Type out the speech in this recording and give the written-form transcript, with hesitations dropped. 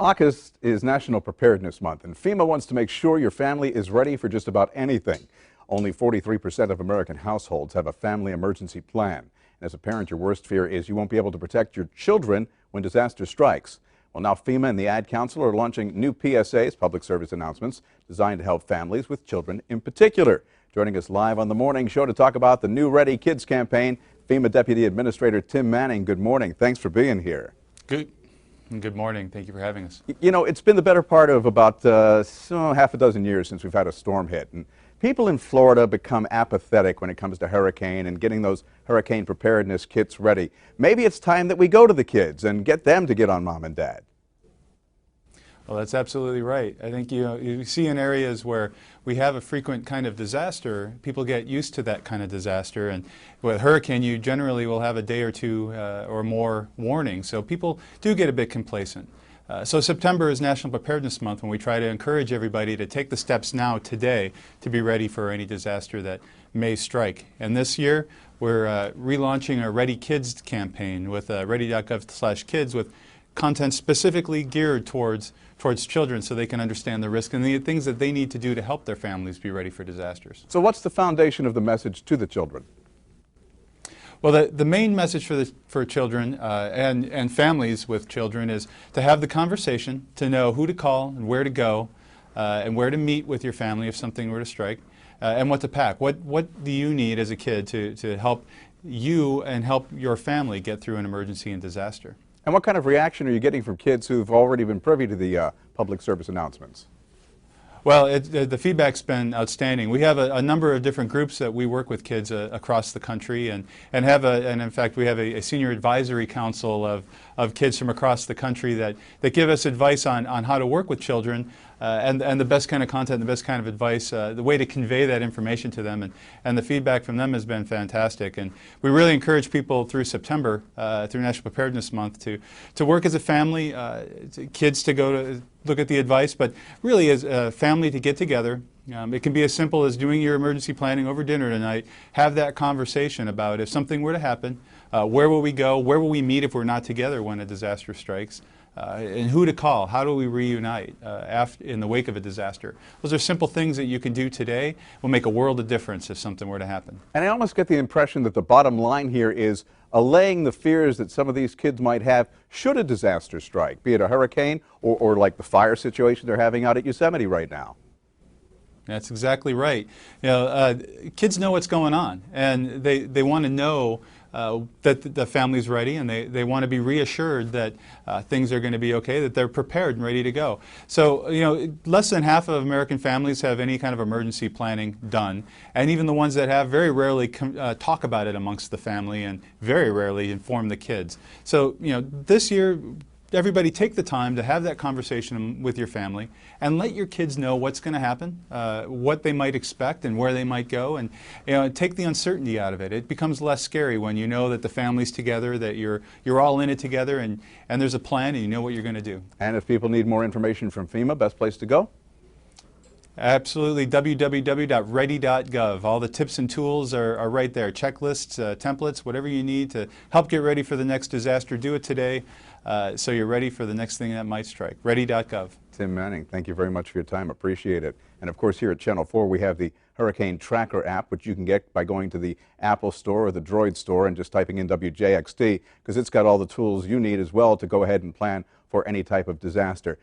August is National Preparedness Month, and FEMA wants to make sure your family is ready for just about anything. Only 43% of American households have a family emergency plan. And as a parent, your worst fear is you won't be able to protect your children when disaster strikes. Well, now FEMA and the Ad Council are launching new PSAs, public service announcements, designed to help families with children in particular. Joining us live on the morning show to talk about the new Ready Kids campaign, FEMA Deputy Administrator Tim Manning. Good morning. Thanks for being here. Good morning. Thank you for having us. You know, it's been the better part of about half a dozen years since we've had a storm hit. And people in Florida become apathetic when it comes to hurricane and getting those hurricane preparedness kits ready. Maybe it's time that we go to the kids and get them to get on mom and dad. Well, that's absolutely right. I think you see in areas where we have a frequent kind of disaster, people get used to that kind of disaster. And with hurricane, you generally will have a day or two or more warning. So people do get a bit complacent. So September is National Preparedness Month, when we try to encourage everybody to take the steps now, today, to be ready for any disaster that may strike. And this year, we're relaunching our Ready Kids campaign with ready.gov/kids with content specifically geared towards children, so they can understand the risk and the things that they need to do to help their families be ready for disasters. So what's the foundation of the message to the children? Well, the main message for children and families with children is to have the conversation, to know who to call and where to go, and where to meet with your family if something were to strike, and what to pack. What do you need as a kid to help you and help your family get through an emergency and disaster? And what kind of reaction are you getting from kids who've already been privy to the public service announcements? Well, the feedback's been outstanding. We have a number of different groups that we work with kids across the country, and in fact we have a senior advisory council of kids from across the country that give us advice on how to work with children and the best kind of content, the best kind of advice, the way to convey that information to them, and the feedback from them has been fantastic. And we really encourage people through September, through National Preparedness Month, to work as a family, kids to go to look at the advice, but really as a family to get together. It can be as simple as doing your emergency planning over dinner tonight. Have that conversation about if something were to happen, where will we go, where will we meet if we're not together when a disaster strikes, and who to call, how do we reunite in the wake of a disaster. Those are simple things that you can do today, will make a world of difference if something were to happen. And I almost get the impression that the bottom line here is allaying the fears that some of these kids might have should a disaster strike, be it a hurricane or like the fire situation they're having out at Yosemite right now. That's exactly right. You know, kids know what's going on, and they want to know that the family's ready, and they want to be reassured that things are going to be okay, that they're prepared and ready to go. So, you know, less than half of American families have any kind of emergency planning done, and even the ones that have very rarely talk about it amongst the family and very rarely inform the kids. So, you know, this year, everybody take the time to have that conversation with your family and let your kids know what's going to happen, what they might expect and where they might go, and take the uncertainty out of it. It becomes less scary when you know that the family's together, that you're all in it together, and there's a plan and you know what you're going to do. And if people need more information from FEMA, best place to go? Absolutely, www.ready.gov. All the tips and tools are right there. Checklists, templates, whatever you need to help get ready for the next disaster, do it today so you're ready for the next thing that might strike. Ready.gov. Tim Manning, thank you very much for your time. Appreciate it. And of course, here at Channel 4, we have the Hurricane Tracker app, which you can get by going to the Apple Store or the Droid Store and just typing in WJXT, because it's got all the tools you need as well to go ahead and plan for any type of disaster.